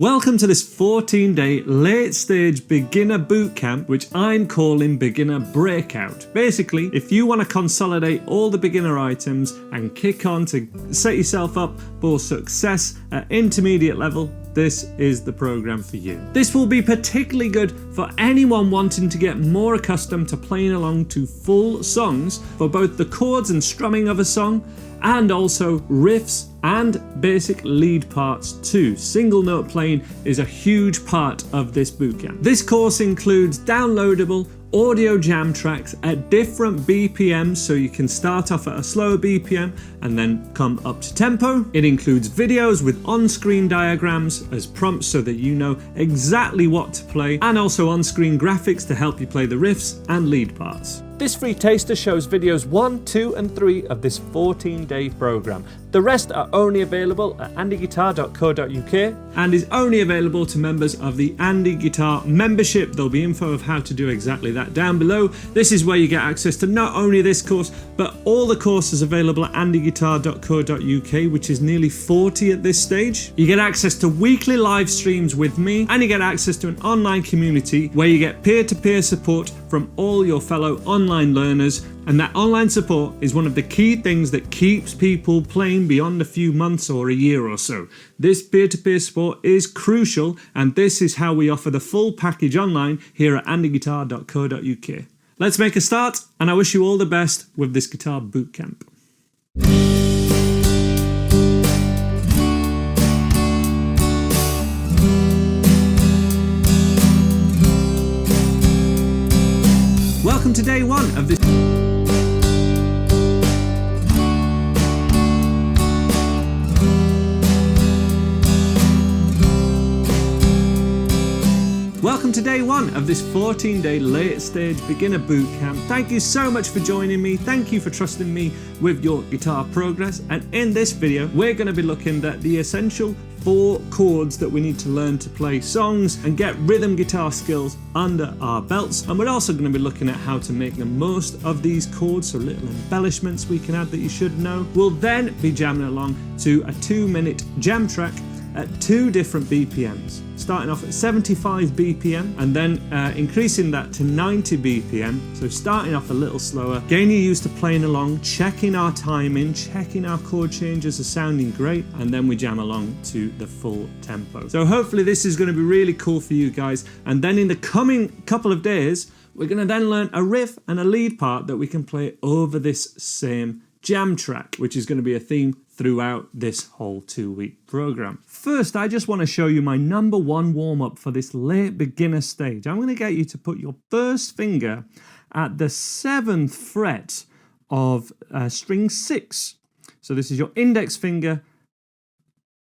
Welcome to this 14-day late stage beginner bootcamp, which I'm calling beginner breakout. Basically, if you want to consolidate all the beginner items and kick on to set yourself up for success at intermediate level, this is the program for you. This will be particularly good for anyone wanting to get more accustomed to playing along to full songs for both the chords and strumming of a song, and also riffs and basic lead parts too. Single note playing is a huge part of this bootcamp. This course includes downloadable audio jam tracks at different BPMs, so you can start off at a slower BPM and then come up to tempo. It includes videos with on-screen diagrams as prompts so that you know exactly what to play, and also on-screen graphics to help you play the riffs and lead parts. This free taster shows videos 1, 2 and 3 of this 14-day program. The rest are only available at andyguitar.co.uk and is only available to members of the Andy Guitar membership. There'll be info of how to do exactly that down below. This is where you get access to not only this course, but all the courses available at andyguitar.co.uk, which is nearly 40 at this stage. You get access to weekly live streams with me, and you get access to an online community where you get peer-to-peer support from all your fellow online learners, and that online support is one of the key things that keeps people playing beyond a few months or a year or so. This peer-to-peer support is crucial, and this is how we offer the full package online here at andyguitar.co.uk. Let's make a start, and I wish you all the best with this guitar bootcamp. Welcome to day one of this. Welcome to day one of this 14-day late stage beginner bootcamp. Thank you so much for joining me. Thank you for trusting me with your guitar progress. And in this video, we're going to be looking at the essential 4 chords that we need to learn to play songs and get rhythm guitar skills under our belts. And we're also going to be looking at how to make the most of these chords, so little embellishments we can add that you should know. We'll then be jamming along to a 2-minute jam track at 2 different BPMs, starting off at 75 BPM and then increasing that to 90 BPM. So starting off a little slower, getting you used to playing along, checking our timing, checking our chord changes are sounding great, and then we jam along to the full tempo. So hopefully this is going to be really cool for you guys. And then in the coming couple of days, we're going to then learn a riff and a lead part that we can play over this same jam track, which is going to be a theme throughout this whole 2-week program. First, I just want to show you my number 1 warm-up for this late beginner stage. I'm going to get you to put your first finger at the 7th fret of string 6. So this is your index finger.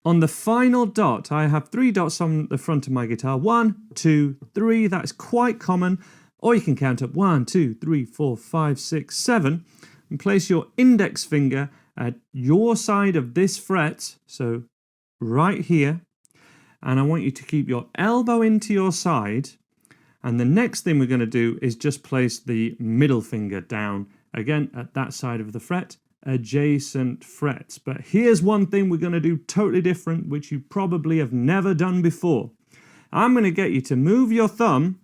On the final dot, I have 3 dots on the front of my guitar. 1, 2, 3. That's quite common. Or you can count up 1, 2, 3, 4, 5, 6, 7. And place your index finger at your side of this fret, so right here, and I want you to keep your elbow into your side, and the next thing we're going to do is just place the middle finger down, again at that side of the fret, adjacent frets. But here's one thing we're going to do totally different, which you probably have never done before. I'm going to get you to move your thumb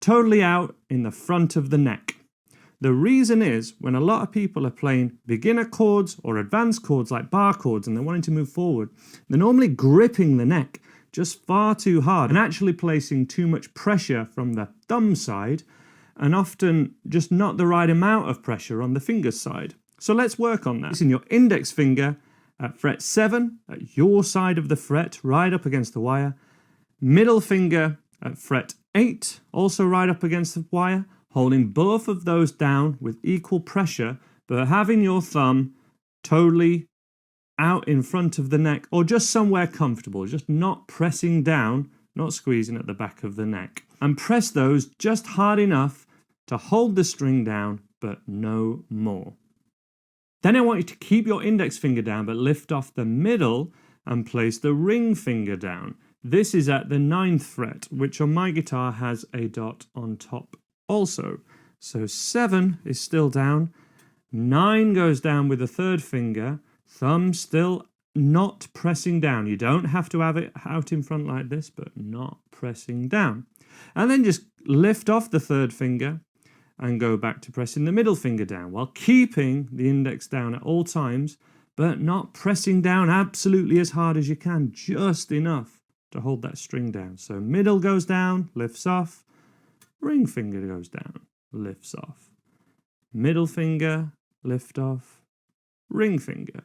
totally out in the front of the neck. The reason is, when a lot of people are playing beginner chords or advanced chords like bar chords and they're wanting to move forward, they're normally gripping the neck just far too hard and actually placing too much pressure from the thumb side, and often just not the right amount of pressure on the finger side. So let's work on that. Placing your index finger at fret 7 at your side of the fret, right up against the wire. Middle finger at fret 8, also right up against the wire. Holding both of those down with equal pressure, but having your thumb totally out in front of the neck, or just somewhere comfortable, just not pressing down, not squeezing at the back of the neck. And press those just hard enough to hold the string down, but no more. Then I want you to keep your index finger down, but lift off the middle and place the ring finger down. This is at the 9th fret, which on my guitar has a dot on top also. So 7 is still down, 9 goes down with the 3rd finger, thumb still not pressing down. You don't have to have it out in front like this, but not pressing down. And then just lift off the third finger and go back to pressing the middle finger down while keeping the index down at all times, but not pressing down absolutely as hard as you can, just enough to hold that string down. So middle goes down, lifts off, ring finger goes down, lifts off, middle finger, lift off, ring finger,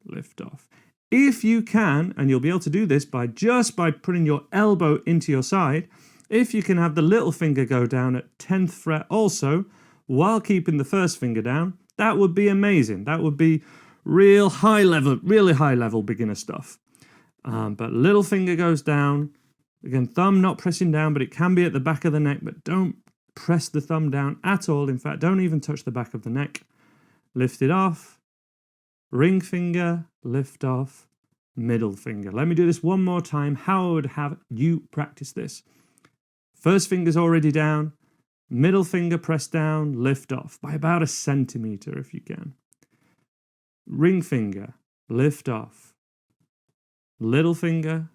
lift off. If you can, and you'll be able to do this by putting your elbow into your side, if you can have the little finger go down at 10th fret also, while keeping the first finger down, that would be amazing. That would be really high level beginner stuff. But little finger goes down. Again, thumb not pressing down, but it can be at the back of the neck, but don't press the thumb down at all. In fact, don't even touch the back of the neck. Lift it off. Ring finger, lift off, middle finger. Let me do this one more time. How I would have you practice this. First finger's already down, middle finger press down, lift off by about 1 centimeter if you can. Ring finger, lift off. Little finger,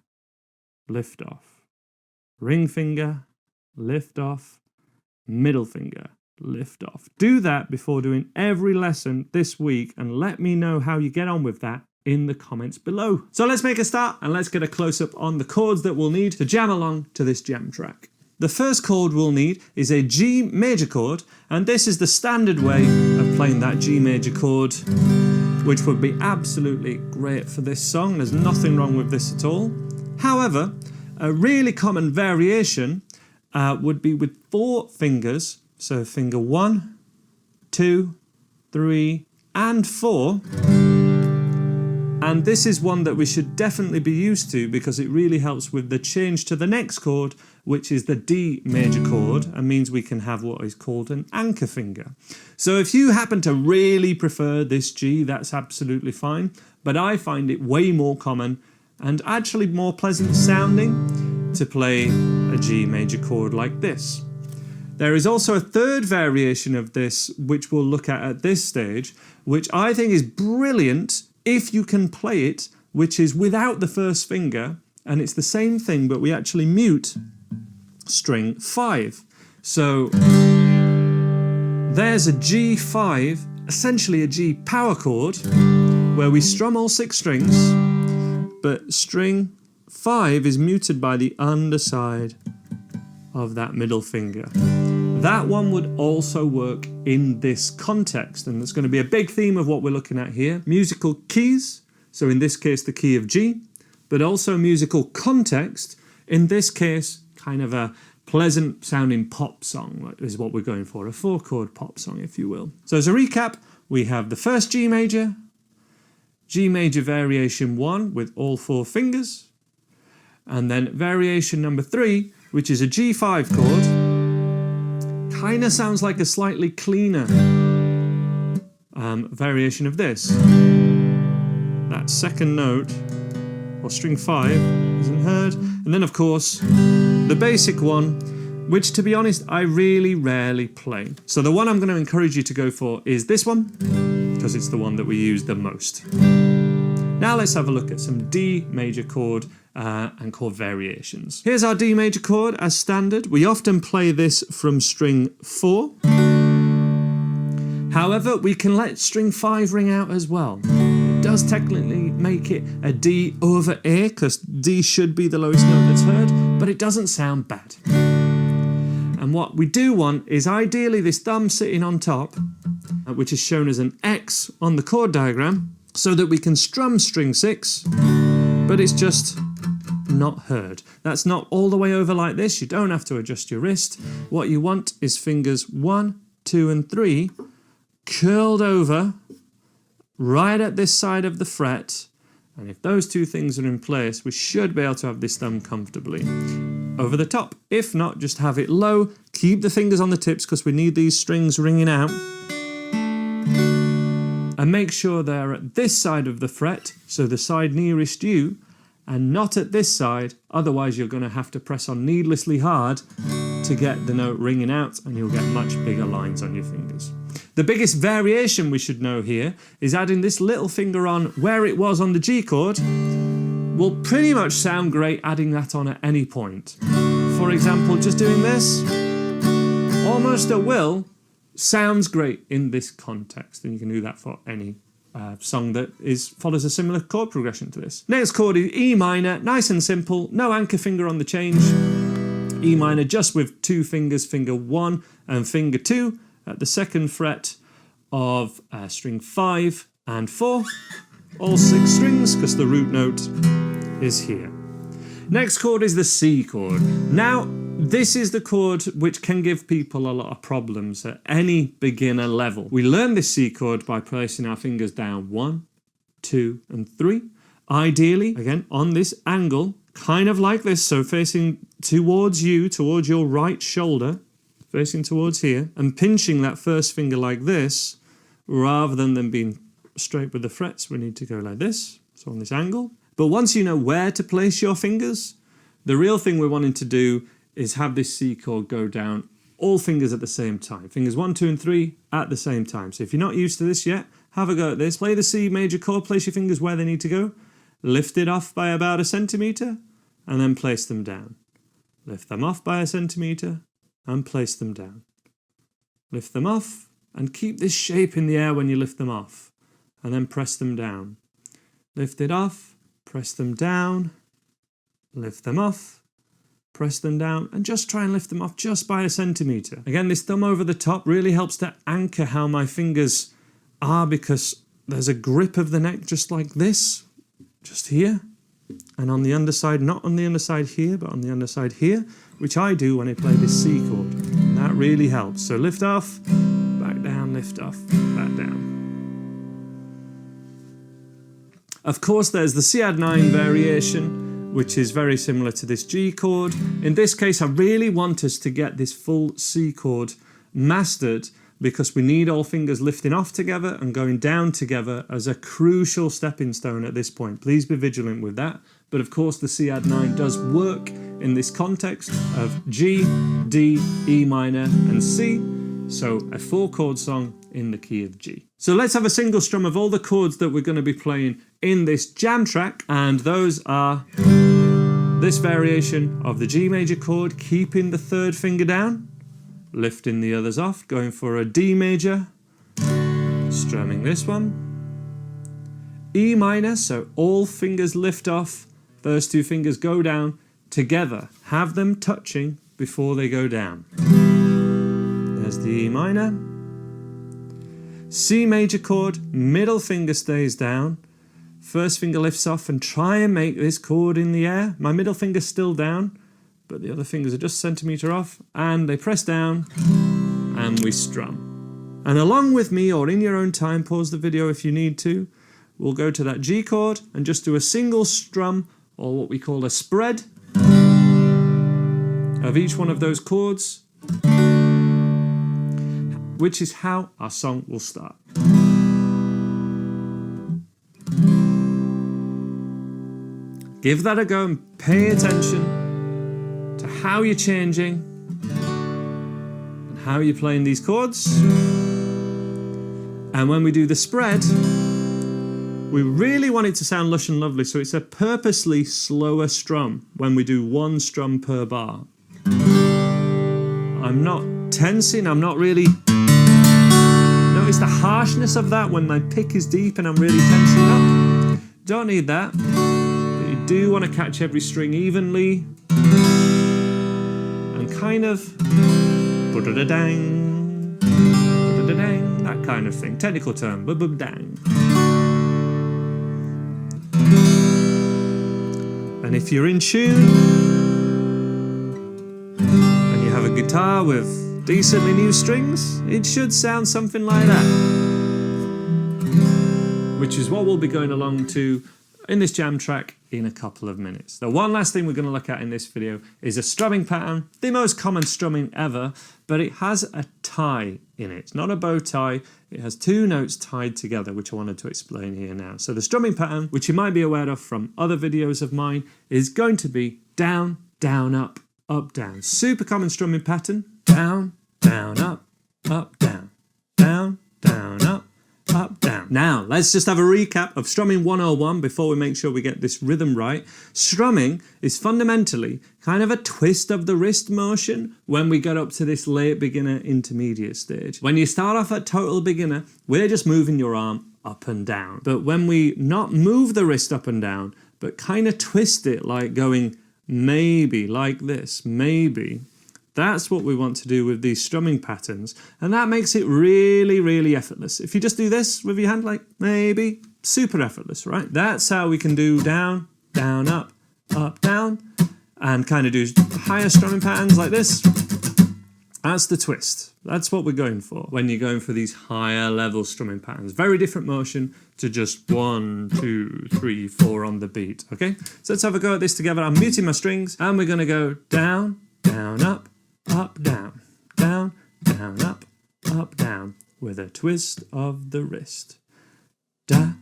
lift off. Ring finger, lift off. Middle finger, lift off. Do that before doing every lesson this week and let me know how you get on with that in the comments below. So let's make a start and let's get a close-up on the chords that we'll need to jam along to this jam track. The first chord we'll need is a G major chord, and this is the standard way of playing that G major chord, which would be absolutely great for this song. There's nothing wrong with this at all. However, a really common variation would be with 4 fingers, so finger 1, 2, 3, and 4. And this is one that we should definitely be used to because it really helps with the change to the next chord, which is the D major chord, and means we can have what is called an anchor finger. So if you happen to really prefer this G, that's absolutely fine. But I find it way more common and actually more pleasant sounding to play a G major chord like this. There is also a third variation of this, which we'll look at this stage, which I think is brilliant if you can play it, which is without the first finger, and it's the same thing, but we actually mute string 5. So there's a G5, essentially a G power chord, where we strum all 6 strings, but string 5 is muted by the underside of that middle finger. That one would also work in this context, and that's going to be a big theme of what we're looking at here. Musical keys, so in this case the key of G, but also musical context, in this case kind of a pleasant sounding pop song is what we're going for, a 4-chord pop song if you will. So as a recap, we have the first G major variation 1 with all 4 fingers, and then variation number 3, which is a G5 chord. Kind of sounds like a slightly cleaner variation of this. That second note, or string 5, isn't heard. And then of course, the basic one, which to be honest, I really rarely play. So the one I'm going to encourage you to go for is this one, because it's the one that we use the most. Now let's have a look at some D major chord and chord variations. Here's our D major chord as standard. We often play this from string 4. However, we can let string 5 ring out as well. It does technically make it a D over A, because D should be the lowest note that's heard, but it doesn't sound bad. And what we do want is ideally this thumb sitting on top, which is shown as an X on the chord diagram, so that we can strum string 6, but it's just not heard. That's not all the way over like this. You don't have to adjust your wrist. What you want is fingers 1, 2, and 3 curled over right at this side of the fret. And if those 2 things are in place, we should be able to have this thumb comfortably over the top. If not, just have it low. Keep the fingers on the tips because we need these strings ringing out. And make sure they're at this side of the fret, so the side nearest you, and not at this side, otherwise you're going to have to press on needlessly hard to get the note ringing out and you'll get much bigger lines on your fingers. The biggest variation we should know here is adding this little finger on where it was on the G chord will pretty much sound great adding that on at any point. For example, just doing this, almost at will, sounds great in this context, and you can do that for any song that follows a similar chord progression to this. Next chord is E minor, nice and simple, no anchor finger on the change. E minor just with two fingers, finger 1 and finger 2 at the 2nd fret of string 5 and 4, all 6 strings because the root note is here. Next chord is the C chord. Now, this is the chord which can give people a lot of problems at any beginner level. We learn this C chord by placing our fingers down 1, 2 and 3. Ideally, again, on this angle, kind of like this, so facing towards you, towards your right shoulder, facing towards here, and pinching that first finger like this, rather than them being straight with the frets, we need to go like this, so on this angle. But once you know where to place your fingers, the real thing we're wanting to do is have this C chord go down all fingers at the same time. Fingers 1, 2 and 3 at the same time. So if you're not used to this yet, have a go at this. Play the C major chord, place your fingers where they need to go, lift it off by about 1 centimetre, and then place them down. Lift them off by 1 centimetre, and place them down. Lift them off, and keep this shape in the air when you lift them off, and then press them down. Lift it off, press them down, lift them off, press them down, and just try and lift them off just by 1 centimetre. Again, this thumb over the top really helps to anchor how my fingers are, because there's a grip of the neck just like this, just here, and on the underside, not on the underside here, but on the underside here, which I do when I play this C chord. And that really helps. So lift off, back down, lift off, back down. Of course, there's the C add 9 variation, which is very similar to this G chord. In this case, I really want us to get this full C chord mastered, because we need all fingers lifting off together and going down together as a crucial stepping stone at this point. Please be vigilant with that. But of course, the C add 9 does work in this context of G, D, E minor and C. So a 4-chord song in the key of G. So let's have a single strum of all the chords that we're going to be playing in this jam track. And those are this variation of the G major chord, keeping the 3rd finger down, lifting the others off, going for a D major, strumming this one. E minor, so all fingers lift off, first 2 fingers go down together. Have them touching before they go down. There's the E minor. C major chord, middle finger stays down, first finger lifts off, and try and make this chord in the air. My middle finger's still down, but the other fingers are just a centimetre off, and they press down, and we strum. And along with me, or in your own time, pause the video if you need to, we'll go to that G chord and just do a single strum, or what we call a spread, of each one of those chords, which is how our song will start. Give that a go and pay attention to how you're changing and how you're playing these chords. And when we do the spread, we really want it to sound lush and lovely, so it's a purposely slower strum when we do 1 strum per bar. I'm not tensing, I'm not really... Notice the harshness of that when my pick is deep and I'm really tensing up. Don't need that. But you do want to catch every string evenly. And kind of... Ba-da-da-dang, ba-da-da-dang, that kind of thing. Technical term. Ba-ba-dang. And if you're in tune, and you have a guitar with decently new strings, it should sound something like that. Which is what we'll be going along to in this jam track in a couple of minutes. The one last thing we're going to look at in this video is a strumming pattern, the most common strumming ever, but it has a tie in it. It's not a bow tie, it has 2 notes tied together, which I wanted to explain here now. So the strumming pattern, which you might be aware of from other videos of mine, is going to be down, down, up, down. Super common strumming pattern, down, down, up, down, down, Now, let's just have a recap of strumming 101 before we make sure we get this rhythm right. Strumming is fundamentally kind of a twist of the wrist motion when we get up to this late beginner intermediate stage. When you start off at total beginner, we're just moving your arm up and down. But when we not move the wrist up and down, but kind of twist it like going maybe like this, maybe. That's what we want to do with these strumming patterns. And that makes it really, really effortless. If you just do this with your hand like maybe, super effortless, right? That's how we can do down, down, up, down, and kind of do higher strumming patterns like this. That's the twist. That's what we're going for when you're going for these higher level strumming patterns. Very different motion to just 1, 2, 3, 4 on the beat, okay? So let's have a go at this together. I'm muting my strings and we're gonna go down, down, up, down, down, down, up, down, with a twist of the wrist. Da,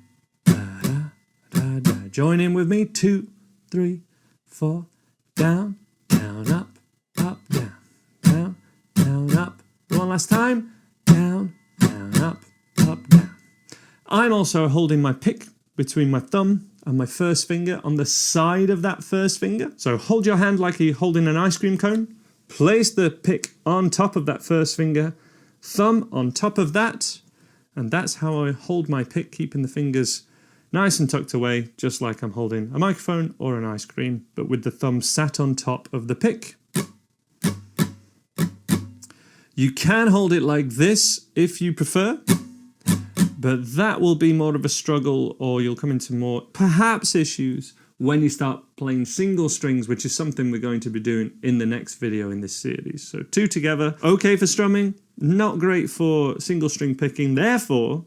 da, da, da, da. Join in with me. 2, 3, 4. Down, down, up, down, down, down, up. One last time. Down, down, up, down. I'm also holding my pick between my thumb and my first finger on the side of that first finger. So hold your hand like you're holding an ice cream cone. Place the pick on top of that first finger, thumb on top of that, and that's how I hold my pick, keeping the fingers nice and tucked away, just like I'm holding a microphone or an ice cream, but with the thumb sat on top of the pick. You can hold it like this if you prefer, but that will be more of a struggle, or you'll come into more, perhaps, issues when you start playing single strings, which is something we're going to be doing in the next video in this series. So 2 together, okay for strumming, not great for single string picking. Therefore,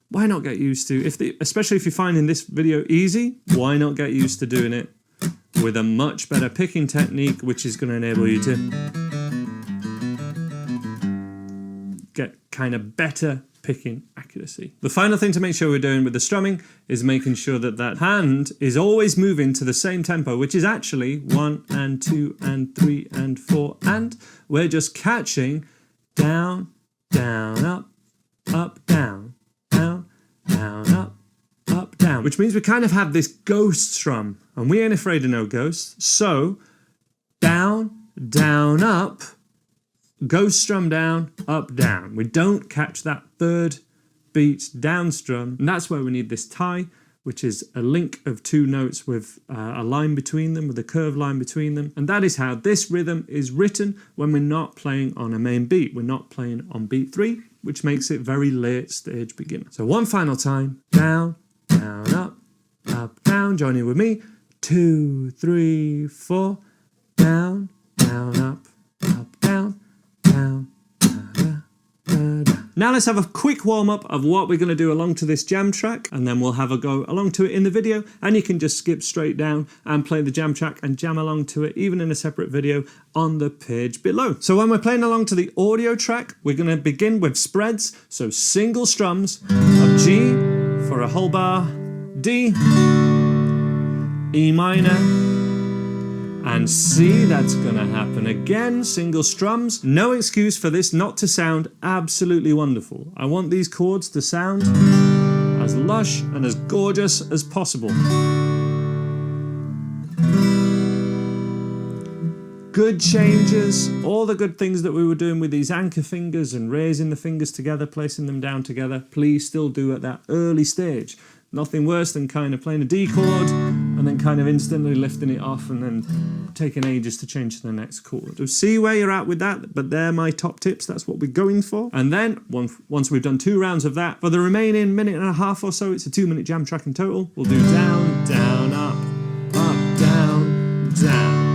why not get used to, especially if you're finding this video easy, why not get used to doing it with a much better picking technique, which is going to enable you to get kind of better picking accuracy. The final thing to make sure we're doing with the strumming is making sure that that hand is always moving to the same tempo, which is actually 1 and 2 and 3 and 4, and we're just catching down, down, up, down, down, down, up, down, which means we kind of have this ghost strum, and we ain't afraid of no ghosts. So down, down, up, ghost strum down, up, down. We don't catch that third beat down strum, and that's where we need this tie, which is a link of 2 notes with a line between them, with a curved line between them. And that is how this rhythm is written when we're not playing on a main beat. We're not playing on beat 3, which makes it very late stage beginner. So one final time, down, down, up, down. Join in with me. 2, 3, 4, down, down, up, down, down, down, down. Now let's have a quick warm-up of what we're going to do along to this jam track, and then we'll have a go along to it in the video, and you can just skip straight down and play the jam track and jam along to it, even in a separate video on the page below. So when we're playing along to the audio track, we're going to begin with spreads, so single strums of G for a whole bar, D, E minor, and C. That's gonna happen again, single strums. No excuse for this not to sound absolutely wonderful. I want these chords to sound as lush and as gorgeous as possible. Good changes, all the good things that we were doing with these anchor fingers and raising the fingers together, placing them down together, please still do at that early stage. Nothing worse than kind of playing a D chord and then kind of instantly lifting it off and then taking ages to change to the next chord. So see where you're at with that, but they're my top tips. That's what we're going for. And then once we've done 2 rounds of that, for the remaining minute and a half or so, it's a 2-minute jam track in total. We'll do down, down, up, down, down.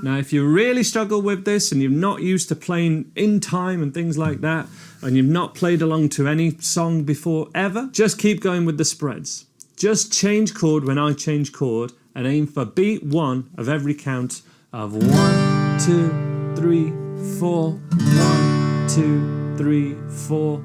Now, if you really struggle with this and you're not used to playing in time and things like that, and you've not played along to any song before ever, just keep going with the spreads. Just change chord when I change chord and aim for beat 1 of every count of 1, 2, 3, 4, 1, 2, 3, 4.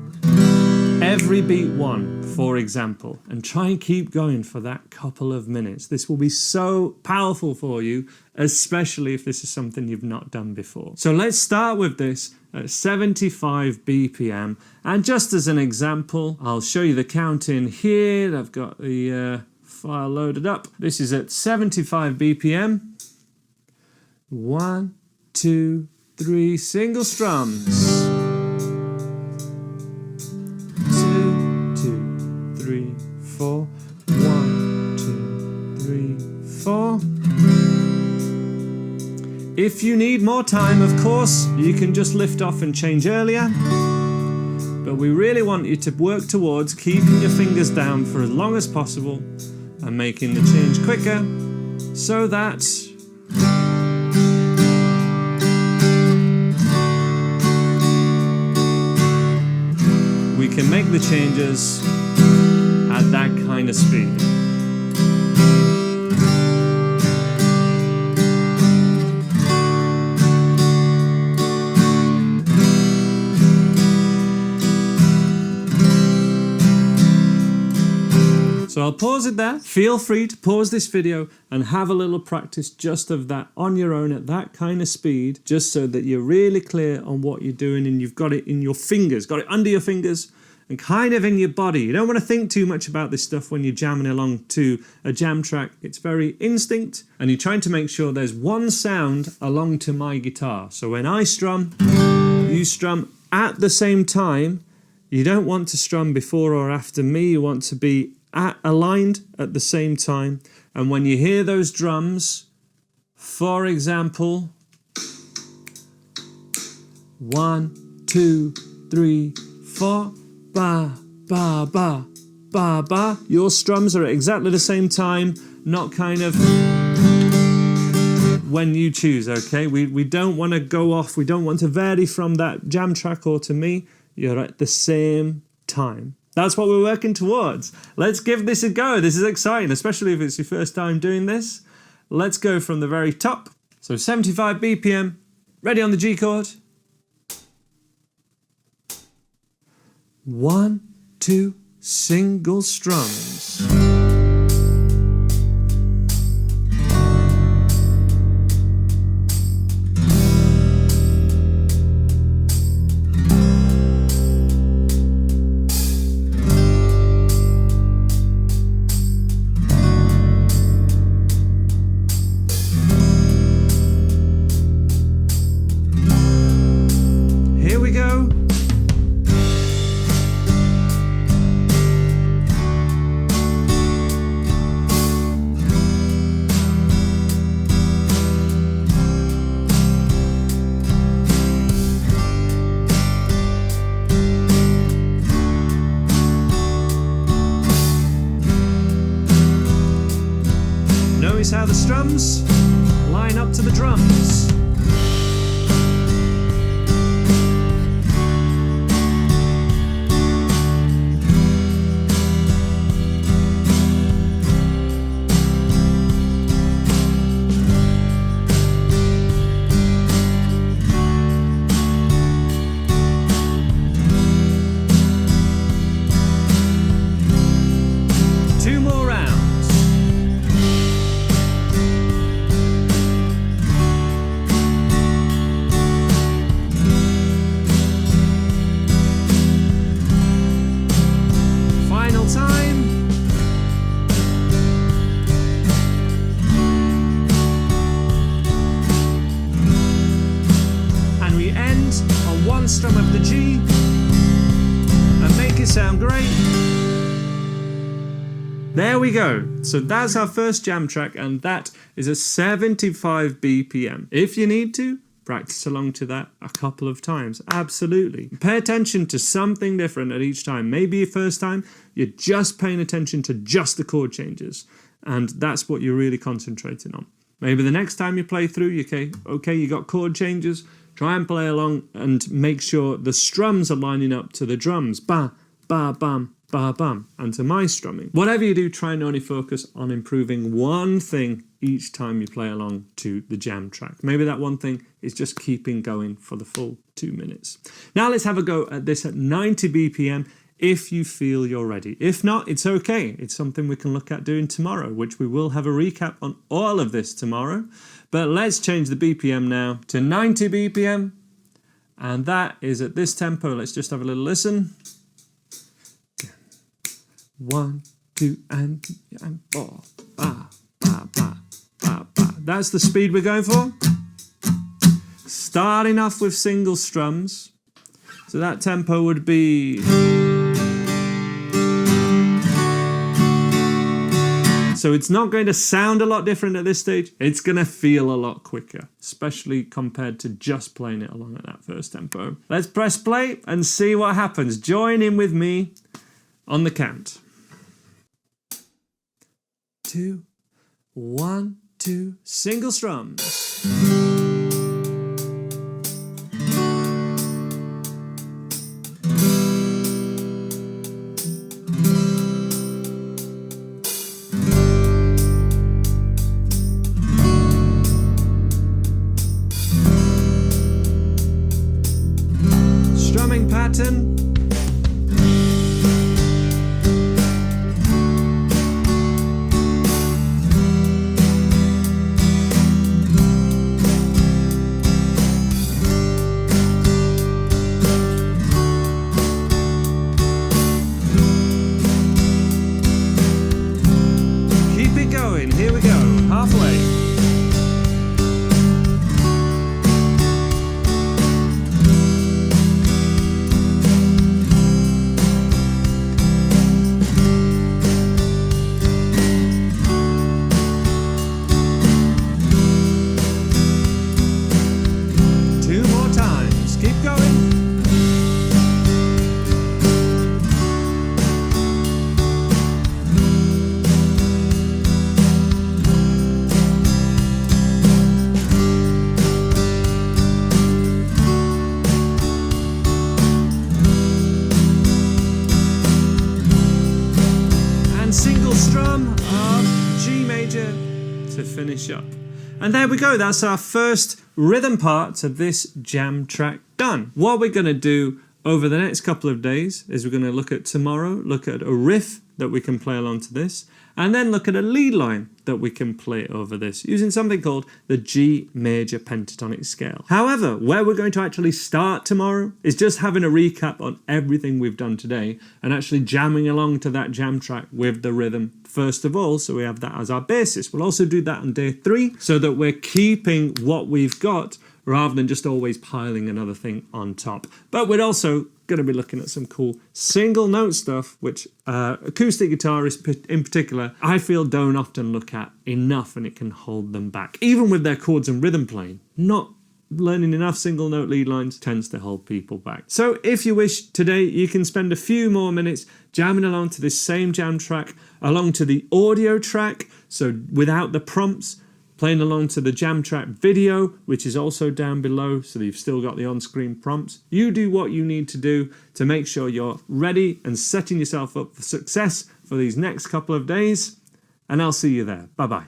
Every beat 1 for for example, and try and keep going for that couple of minutes. This will be so powerful for you, especially if this is something you've not done before. So let's start with this at 75 BPM. And just as an example, I'll show you the count in here. I've got the file loaded up. This is at 75 BPM. 1, 2, 3 single strums. 3, 4, 1, 2, 3, 4. If you need more time, of course, you can just lift off and change earlier. But we really want you to work towards keeping your fingers down for as long as possible and making the change quicker so that we can make the changes at that kind of speed. So I'll pause it there. Feel free to pause this video and have a little practice just of that on your own at that kind of speed, just so that you're really clear on what you're doing and you've got it in your fingers, got it under your fingers and kind of in your body. You don't want to think too much about this stuff when you're jamming along to a jam track. It's very instinct, and you're trying to make sure there's one sound along to my guitar. So when I strum, you strum at the same time. You don't want to strum before or after me. You want to be aligned at the same time. And when you hear those drums, for example, 1, 2, 3, 4, ba, ba, ba, ba, ba. Your strums are at exactly the same time, not kind of when you choose, okay? We don't want to go off, we don't want to vary from that jam track or to me. You're at the same time. That's what we're working towards. Let's give this a go. This is exciting, especially if it's your first time doing this. Let's go from the very top. So 75 BPM, ready on the G chord. 1, 2, single strums. Here we go. Notice how the strums line up to the drums. Two more rounds. Final time. And we end on one strum of the G and make it sound great. There we go. So that's our first jam track, and that is a 75 BPM. If you need to, practice along to that a couple of times. Absolutely. Pay attention to something different at each time. Maybe your first time, you're just paying attention to just the chord changes, and that's what you're really concentrating on. Maybe the next time you play through, okay, you got chord changes, try and play along and make sure the strums are lining up to the drums. Ba, ba, bam, ba, bam, and to my strumming. Whatever you do, try and only focus on improving one thing each time you play along to the jam track. Maybe that one thing is just keeping going for the full 2 minutes. Now let's have a go at this at 90 BPM if you feel you're ready. If not, it's okay. It's something we can look at doing tomorrow, which we will have a recap on all of this tomorrow. But let's change the BPM now to 90 BPM. And that is at this tempo. Let's just have a little listen. 1, 2, and 4. Ba, ba, ba, ba, ba. That's the speed we're going for. Starting off with single strums. So that tempo would be... So it's not going to sound a lot different at this stage. It's going to feel a lot quicker, especially compared to just playing it along at that first tempo. Let's press play and see what happens. Join in with me on the count. 2, 1, 2, single strums. Strumming pattern. Keep it going. Here we go. Halfway. Single strum of G major to finish up. And there we go, that's our first rhythm part of this jam track done. What we're going to do over the next couple of days is we're going to look at tomorrow, look at a riff that we can play along to this, and then look at a lead line that we can play over this using something called the G major pentatonic scale. However, where we're going to actually start tomorrow is just having a recap on everything we've done today and actually jamming along to that jam track with the rhythm first of all, so we have that as our basis. We'll also do that on day 3 so that we're keeping what we've got rather than just always piling another thing on top. But we're also going to be looking at some cool single note stuff, which acoustic guitarists in particular, I feel don't often look at enough, and it can hold them back. Even with their chords and rhythm playing, not learning enough single note lead lines tends to hold people back. So if you wish today, you can spend a few more minutes jamming along to this same jam track, along to the audio track, so without the prompts, playing along to the jam track video, which is also down below, so that you've still got the on-screen prompts. You do what you need to do to make sure you're ready and setting yourself up for success for these next couple of days, and I'll see you there. Bye-bye.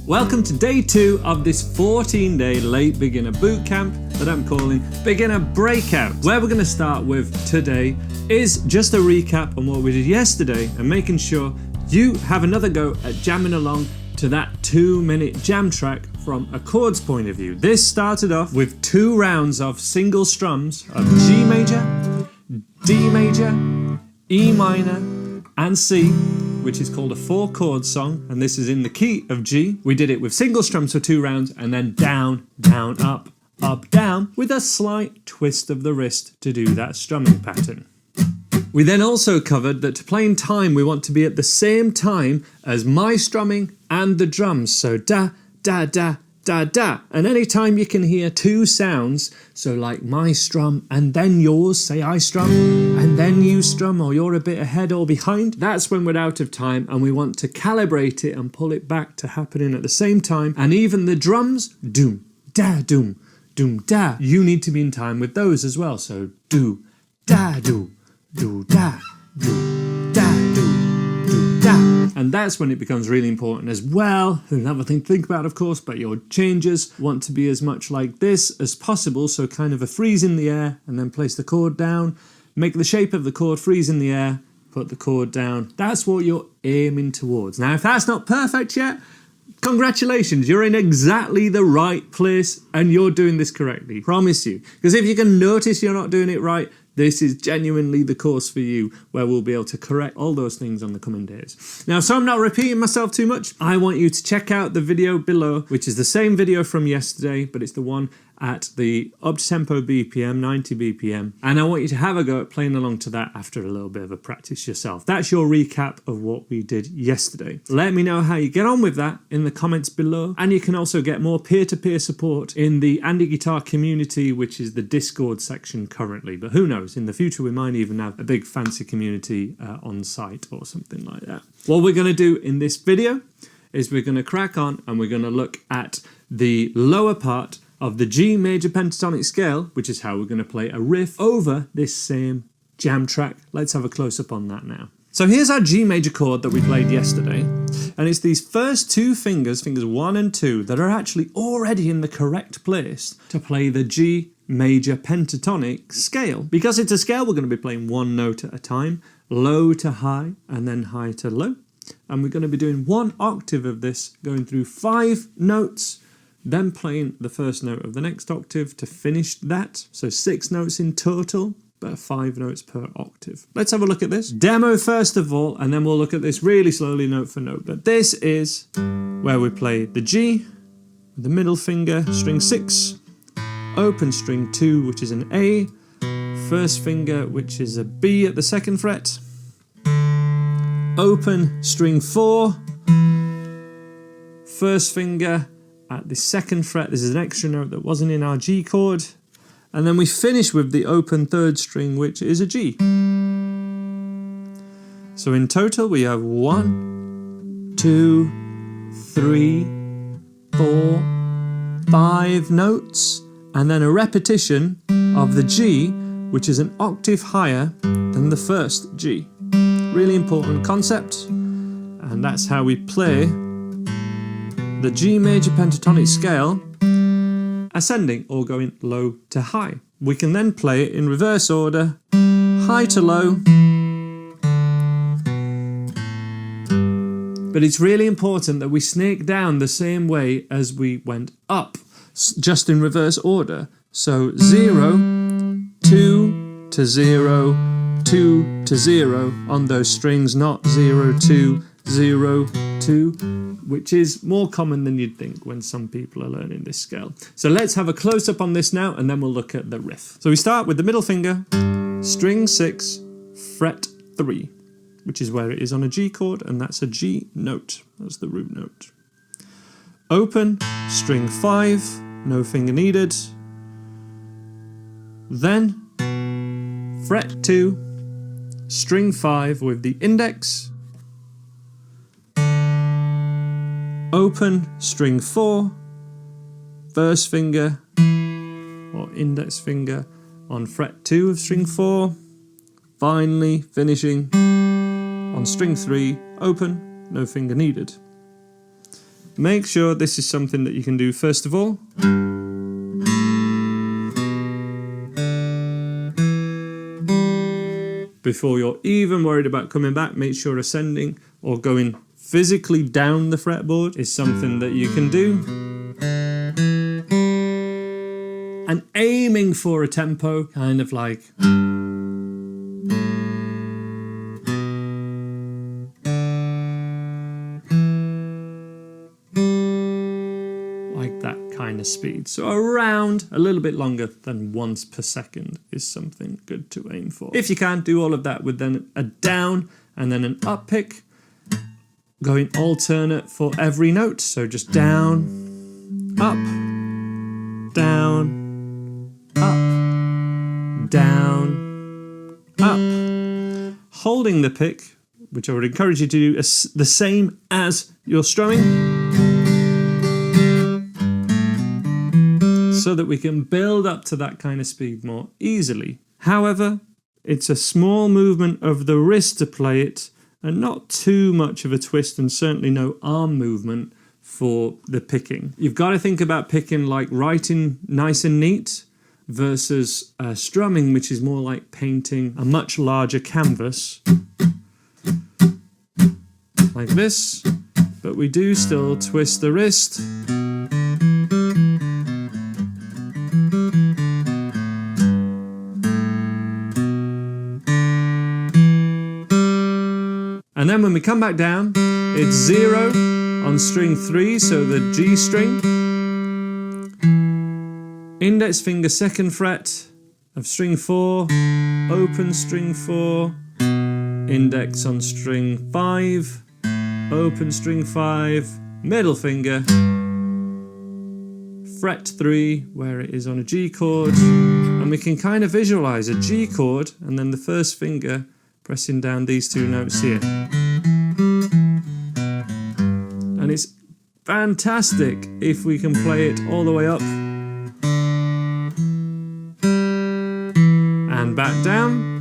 Welcome to day 2 of this 14-day late beginner bootcamp that I'm calling Beginner Breakout. Where we're going to start with today is just a recap on what we did yesterday and making sure you have another go at jamming along to that 2-minute jam track from a chords point of view. This started off with 2 rounds of single strums of G major, D major, E minor, and C, which is called a 4-chord song, and this is in the key of G. We did it with single strums for 2 rounds, and then down, down, up, down, with a slight twist of the wrist to do that strumming pattern. We then also covered that to play in time, we want to be at the same time as my strumming and the drums, so da, da, da, da, da. And anytime you can hear 2 sounds, so like my strum and then yours, say I strum, and then you strum, or you're a bit ahead or behind, that's when we're out of time, and we want to calibrate it and pull it back to happening at the same time. And even the drums, doom, da, doom, da, you need to be in time with those as well. So do, da, do, da, do, da, do, do. And that's when it becomes really important as well. Another thing to think about, of course, but your changes want to be as much like this as possible. So kind of a freeze in the air and then place the chord down, make the shape of the chord, freeze in the air, put the chord down. That's what you're aiming towards. Now, if that's not perfect yet, congratulations, you're in exactly the right place and you're doing this correctly, promise you. Because if you can notice you're not doing it right, this is genuinely the course for you, where we'll be able to correct all those things on the coming days. Now, so I'm not repeating myself too much, I want you to check out the video below, which is the same video from yesterday, but it's the one at the up-tempo BPM, 90 BPM. And I want you to have a go at playing along to that after a little bit of a practice yourself. That's your recap of what we did yesterday. Let me know how you get on with that in the comments below. And you can also get more peer-to-peer support in the Andy Guitar community, which is the Discord section currently. But who knows, in the future we might even have a big fancy community on site or something like that. What we're going to do in this video is we're going to crack on and we're going to look at the lower part of the G major pentatonic scale, which is how we're going to play a riff over this same jam track. Let's have a close-up on that now. So here's our G major chord that we played yesterday, and it's these first two fingers, fingers 1 and 2, that are actually already in the correct place to play the G major pentatonic scale. Because it's a scale, we're going to be playing one note at a time, low to high, and then high to low. And we're going to be doing one octave of this, going through 5 notes, then playing the first note of the next octave to finish that. So 6 notes in total, but 5 notes per octave. Let's have a look at this. Demo first of all, and then we'll look at this really slowly note for note. But this is where we play the G, the middle finger, string 6, open string 2, which is an A, first finger, which is a B at the 2nd fret, open string 4, first finger at the 2nd fret. This is an extra note that wasn't in our G chord. And then we finish with the open 3rd string, which is a G. So in total we have 1, 2, 3, 4, 5 notes, and then a repetition of the G, which is an octave higher than the first G. Really important concept, and that's how we play the G major pentatonic scale, ascending or going low to high. We can then play it in reverse order, high to low. But it's really important that we snake down the same way as we went up, just in reverse order. So 0, 2 to 0, 2 to 0 on those strings, not 0, 2, 0, 2, which is more common than you'd think when some people are learning this scale. So let's have a close-up on this now, and then we'll look at the riff. So we start with the middle finger, string 6, fret 3, which is where it is on a G chord, and that's a G note. That's the root note. Open, string 5, no finger needed. Then fret 2, string 5 with the index, open string 4, first finger or index finger on fret 2 of string 4, finally finishing on string 3, open, no finger needed. Make sure this is something that you can do first of all. Before you're even worried about coming back, make sure ascending or going physically down the fretboard is something that you can do. And aiming for a tempo, kind of like that kind of speed. So around a little bit longer than once per second is something good to aim for. If you can, do all of that with then a down and then an up pick, going alternate for every note. So just down, up, down, up, down, up. Holding the pick, which I would encourage you to do the same as you're strumming, so that we can build up to that kind of speed more easily. However, it's a small movement of the wrist to play it, and not too much of a twist, and certainly no arm movement for the picking. You've got to think about picking like writing nice and neat versus strumming, which is more like painting a much larger canvas like this, but we do still twist the wrist. And then when we come back down, it's 0 on string 3, so the G string. Index finger 2nd fret of string 4, open string 4, index on string 5, open string 5, middle finger, fret 3 where it is on a G chord, and we can kind of visualize a G chord and then the first finger pressing down these 2 notes here. And it's fantastic if we can play it all the way up and back down,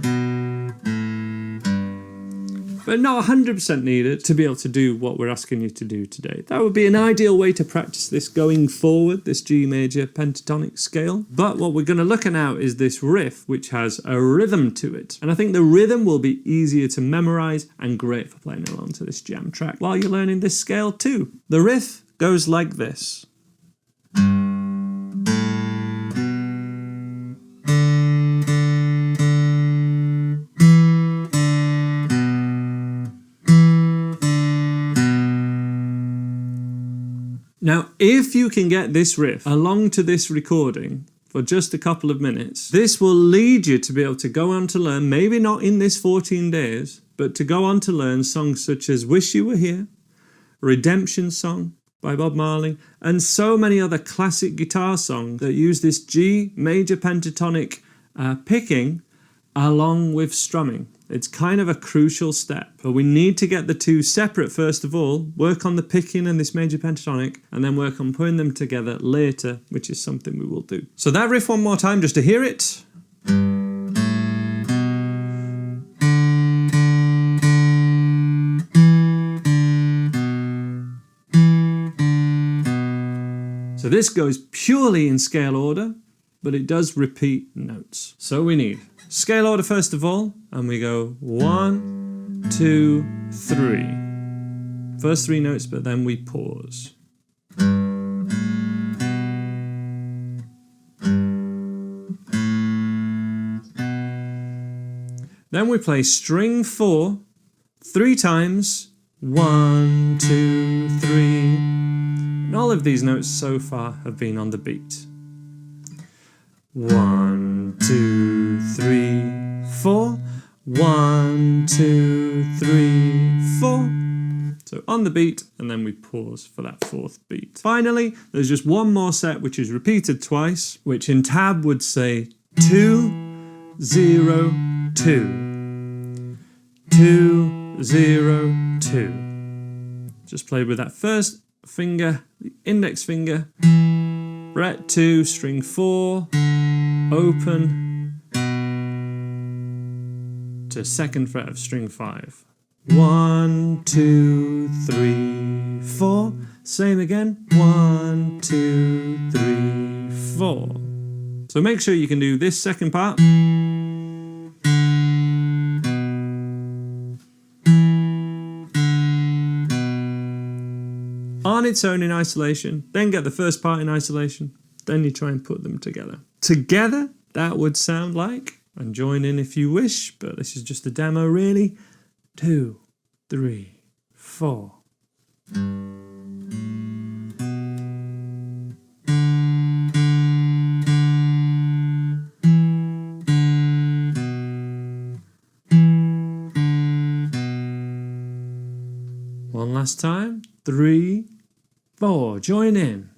but not 100% needed to be able to do what we're asking you to do today. That would be an ideal way to practice this going forward, this G major pentatonic scale. But what we're going to look at now is this riff, which has a rhythm to it. And I think the rhythm will be easier to memorize and great for playing along to this jam track while you're learning this scale too. The riff goes like this. Now, if you can get this riff along to this recording for just a couple of minutes, this will lead you to be able to go on to learn, maybe not in this 14 days, but to go on to learn songs such as Wish You Were Here, Redemption Song by Bob Marley, and so many other classic guitar songs that use this G major pentatonic picking along with strumming. It's kind of a crucial step, but we need to get the two separate first of all, work on the picking and this major pentatonic, and then work on putting them together later, which is something we will do. So that riff one more time just to hear it. So this goes purely in scale order, but it does repeat notes. So we need scale order first of all, and we go 1, 2, 3. First 3 notes, but then we pause. Then we play string 4 3 times. 1, 2, 3. And all of these notes so far have been on the beat. 1, 2, 3, 4. 1, 2, 3, 4. So on the beat, and then we pause for that 4th beat. Finally, there's just one more set which is repeated twice, which in tab would say 2, 0, 2. 2, 0, 2. Just play with that first finger, the index finger, fret 2, string 4, open to 2nd fret of string 5. 1, 2, 3, 4. Same again. 1, 2, 3, 4. So make sure you can do this second part. On its own in isolation, then get the first part in isolation, then you try and put them together. Together, that would sound like, and join in if you wish, but this is just a demo really, 2, 3, 4. One last time, 3, 4, join in.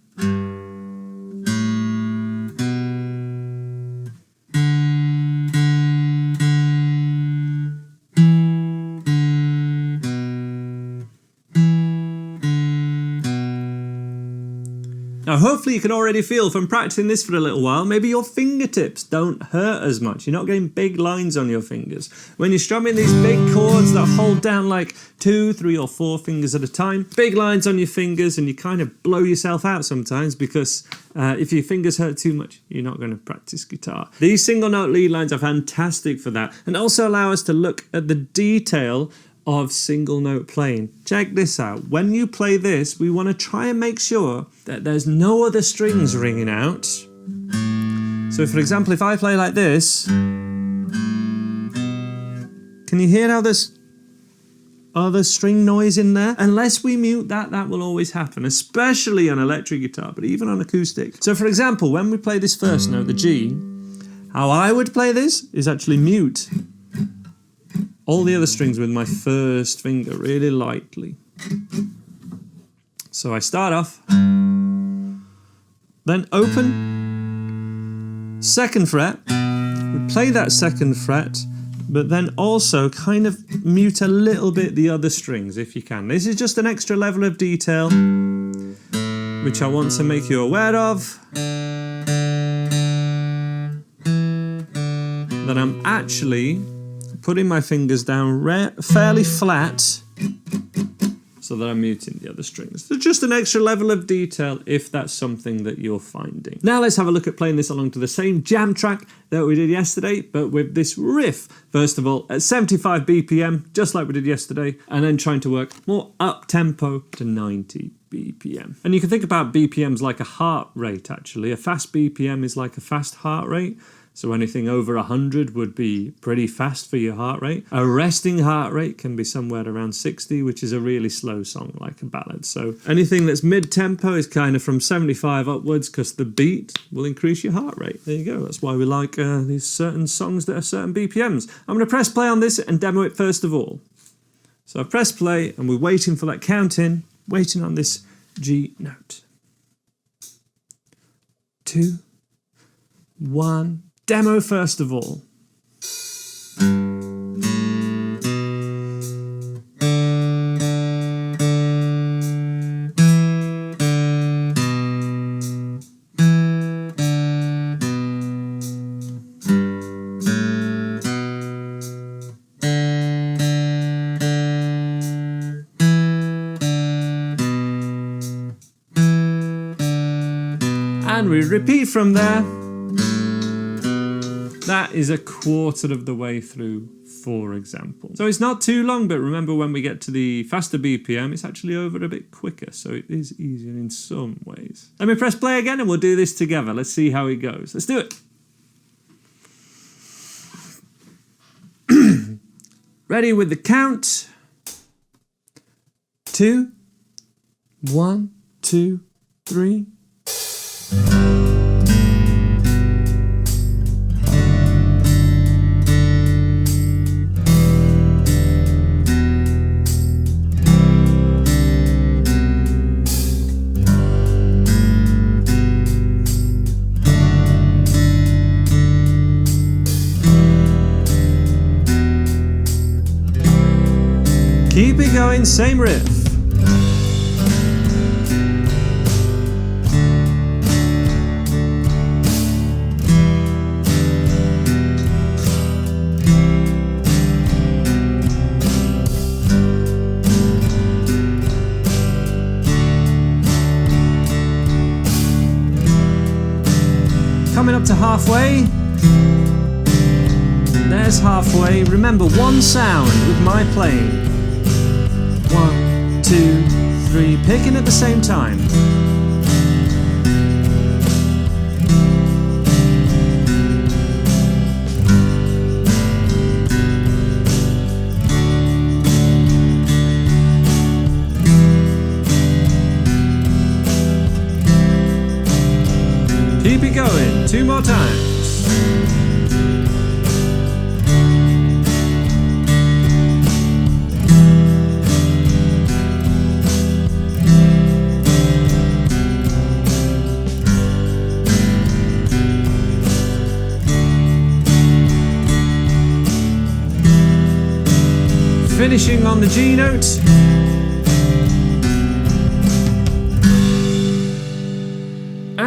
Now, hopefully you can already feel from practicing this for a little while, maybe your fingertips don't hurt as much. You're not getting big lines on your fingers. When you're strumming these big chords that hold down like 2, 3 or 4 fingers at a time, big lines on your fingers, and you kind of blow yourself out sometimes because if your fingers hurt too much, you're not going to practice guitar. These single note lead lines are fantastic for that, and also allow us to look at the detail of single note playing. Check this out. When you play this, we want to try and make sure that there's no other strings ringing out. So for example, if I play like this, can you hear how there's other string noise in there? Unless we mute that, that will always happen, especially on electric guitar, but even on acoustic. So for example, when we play this first note, the G, how I would play this is actually mute all the other strings with my first finger really lightly. So I start off, then open, 2nd fret, we play that 2nd fret, but then also kind of mute a little bit the other strings if you can. This is just an extra level of detail which I want to make you aware of. That I'm actually putting my fingers down fairly flat so that I'm muting the other strings. So just an extra level of detail if that's something that you're finding. Now let's have a look at playing this along to the same jam track that we did yesterday, but with this riff. First of all, at 75 BPM, just like we did yesterday, and then trying to work more up tempo to 90 BPM. And you can think about BPMs like a heart rate actually. A fast BPM is like a fast heart rate. So anything over 100 would be pretty fast for your heart rate. A resting heart rate can be somewhere around 60, which is a really slow song like a ballad. So anything that's mid-tempo is kind of from 75 upwards because the beat will increase your heart rate. There you go. That's why we like these certain songs that are certain BPMs. I'm going to press play on this and demo it first of all. So I press play and we're waiting for that count in, waiting on this G note. 2, 1. Demo first of all. And we repeat from there. That is a quarter of the way through, for example. So it's not too long, but remember when we get to the faster BPM, it's actually over a bit quicker, so it is easier in some ways. Let me press play again and we'll do this together. Let's see how it goes. Let's do it. Ready with the count. 2, 1, 2, 3. Keep it going, same riff. Coming up to halfway. There's halfway. Remember, one sound with my playing. 1, 2, 3, picking at the same time. Keep it going, 2 more times. Finishing on the G note.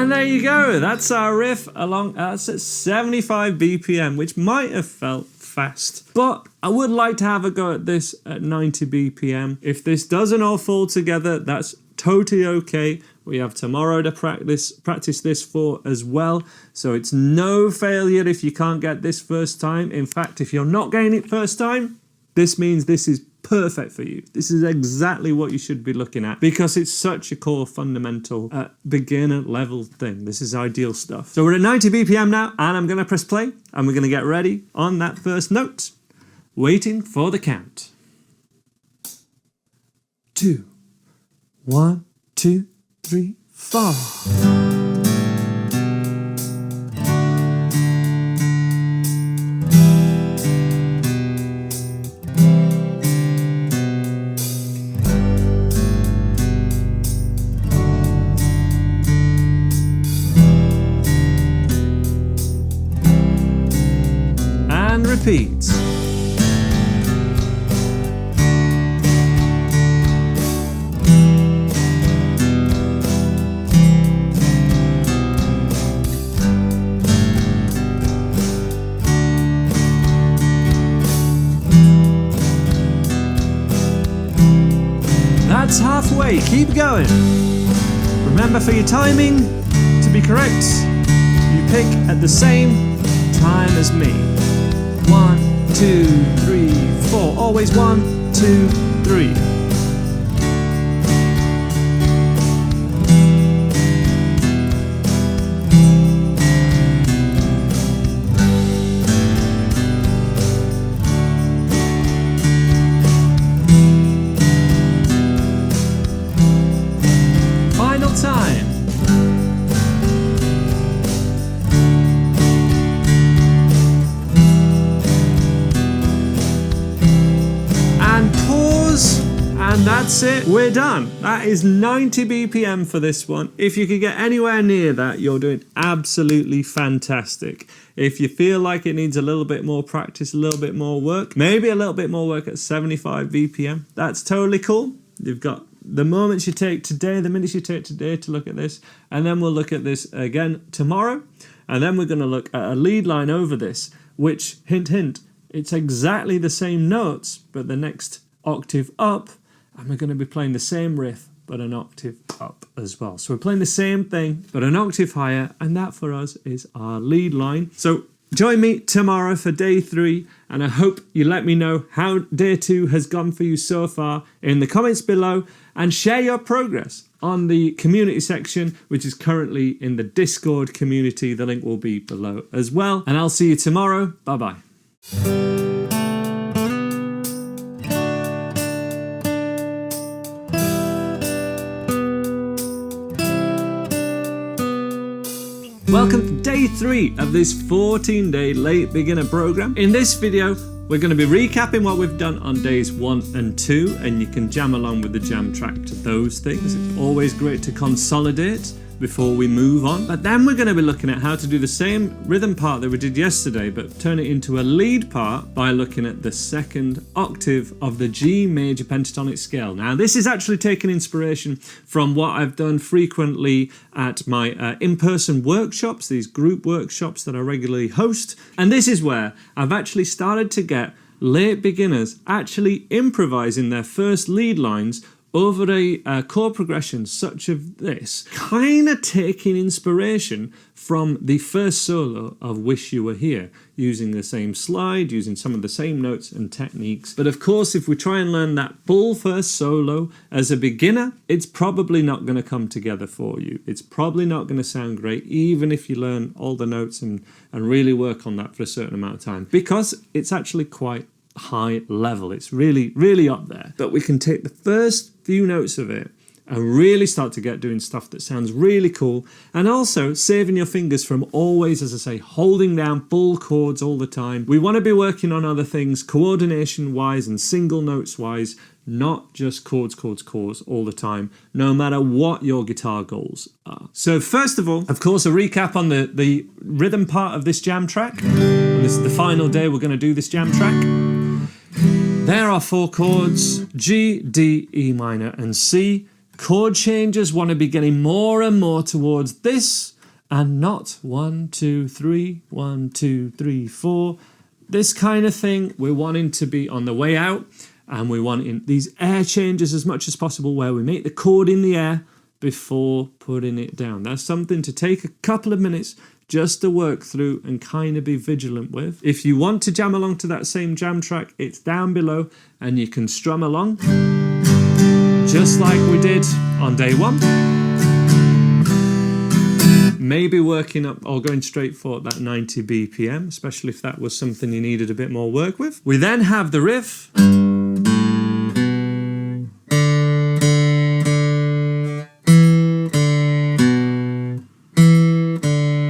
And there you go. That's our riff along. That's at 75 BPM, which might have felt fast. But I would like to have a go at this at 90 BPM. If this doesn't all fall together, that's totally okay. We have tomorrow to practice this for as well. So it's no failure if you can't get this first time. In fact, if you're not getting it first time, this means this is perfect for you. This is exactly what you should be looking at because it's such a core fundamental beginner level thing. This is ideal stuff. So we're at 90 BPM now, and I'm going to press play and we're going to get ready on that first note. Waiting for the count. 2, 1, 2, 3, 4. And repeat. That's halfway, keep going. Remember, for your timing to be correct, you pick at the same time as me. 1, 2, 3, 4. Always 1, 2, 3. Time. And pause, and that's it. We're done. That is 90 BPM for this one. If you can get anywhere near that, you're doing absolutely fantastic. If you feel like it needs a little bit more practice, a little bit more work, maybe a little bit more work at 75 BPM, that's totally cool. You've got the moments you take today, the minutes you take today to look at this, and then we'll look at this again tomorrow, and then we're going to look at a lead line over this, which, hint, hint, it's exactly the same notes, but the next octave up, and we're going to be playing the same riff, but an octave up as well. So we're playing the same thing, but an octave higher, and that for us is our lead line. So join me tomorrow for day 3, and I hope you let me know how day 2 has gone for you so far in the comments below, and share your progress on the community section, which is currently in the Discord community. The link will be below as well, and I'll see you tomorrow. Bye-bye. Welcome to day 3 of this 14-day late beginner program. In this video, we're going to be recapping what we've done on days 1 and 2, and you can jam along with the jam track to those things. It's always great to consolidate before we move on. But then we're going to be looking at how to do the same rhythm part that we did yesterday, but turn it into a lead part by looking at the second octave of the G major pentatonic scale. Now, this is actually taking inspiration from what I've done frequently at my in-person workshops, these group workshops that I regularly host. And this is where I've actually started to get late beginners actually improvising their first lead lines over a chord progression such as this, kind of taking inspiration from the first solo of Wish You Were Here, using the same slide, using some of the same notes and techniques. But of course, if we try and learn that full first solo as a beginner, it's probably not going to come together for you. It's probably not going to sound great, even if you learn all the notes and really work on that for a certain amount of time, because it's actually quite high level. It's really, really up there. But we can take the first few notes of it and really start to get doing stuff that sounds really cool, and also saving your fingers from always, as I say, holding down full chords all the time. We want to be working on other things coordination wise and single notes wise, not just chords all the time, no matter what your guitar goals are. So first of all, of course, a recap on the rhythm part of this jam track. And this is the final day we're going to do this jam track. There are 4 chords: G, D, E minor, and C. Chord changes want to be getting more and more towards this and not 1, 2, 3, 1, 2, 3, 4. This kind of thing, we're wanting to be on the way out, and we want in these air changes as much as possible where we make the chord in the air before putting it down. That's something to take a couple of minutes just to work through and kind of be vigilant with. If you want to jam along to that same jam track, it's down below and you can strum along just like we did on day one. Maybe working up or going straight for that 90 BPM, especially if that was something you needed a bit more work with. We then have the riff.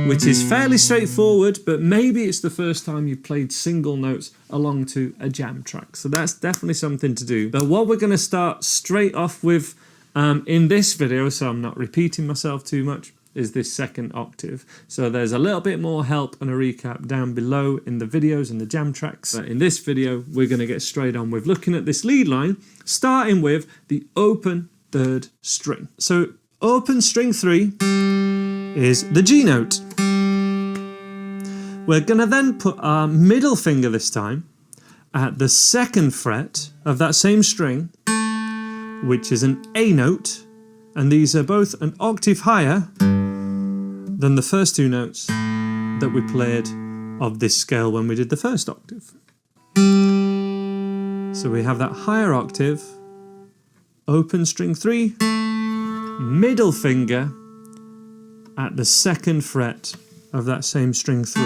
Which is fairly straightforward, but maybe it's the first time you've played single notes along to a jam track. So that's definitely something to do. But what we're going to start straight off with in this video, so I'm not repeating myself too much, is this second octave. So there's a little bit more help and a recap down below in the videos and the jam tracks. But in this video, we're going to get straight on with looking at this lead line, starting with the open third string. So open string 3 is the G note. We're going to then put our middle finger this time at the 2nd fret of that same string, which is an A note, and these are both an octave higher than the first 2 notes that we played of this scale when we did the first octave. So we have that higher octave, open string 3, middle finger at the 2nd fret of that same string 3.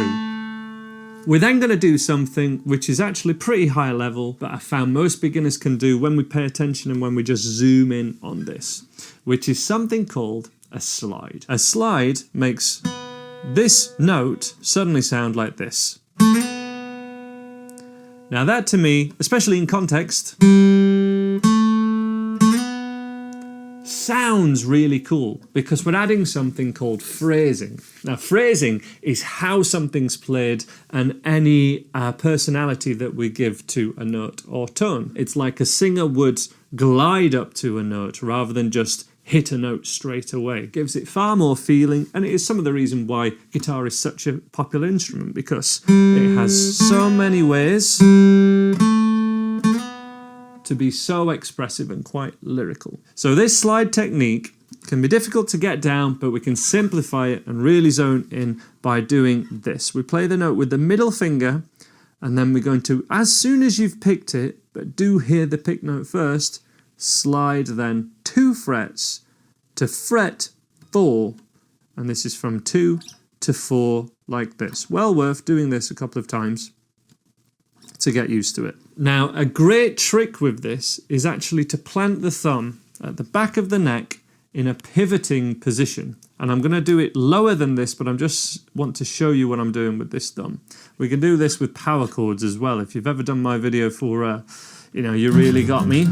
We're then going to do something which is actually pretty high level, but I found most beginners can do when we pay attention and when we just zoom in on this, which is something called a slide. A slide makes this note suddenly sound like this. Now that to me, especially in context, sounds really cool because we're adding something called phrasing. Now phrasing is how something's played and any personality that we give to a note or tone. It's like a singer would glide up to a note rather than just hit a note straight away. It gives it far more feeling, and it is some of the reason why guitar is such a popular instrument, because it has so many ways to be so expressive and quite lyrical. So this slide technique can be difficult to get down, but we can simplify it and really zone in by doing this. We play the note with the middle finger, and then we're going to, as soon as you've picked it, but do hear the pick note first, slide then 2 frets to fret 4, and this is from 2 to 4 like this. Well worth doing this a couple of times to get used to it. Now, a great trick with this is actually to plant the thumb at the back of the neck in a pivoting position. And I'm going to do it lower than this, but I just want to show you what I'm doing with this thumb. We can do this with power chords as well. If you've ever done my video for, You Really Got Me,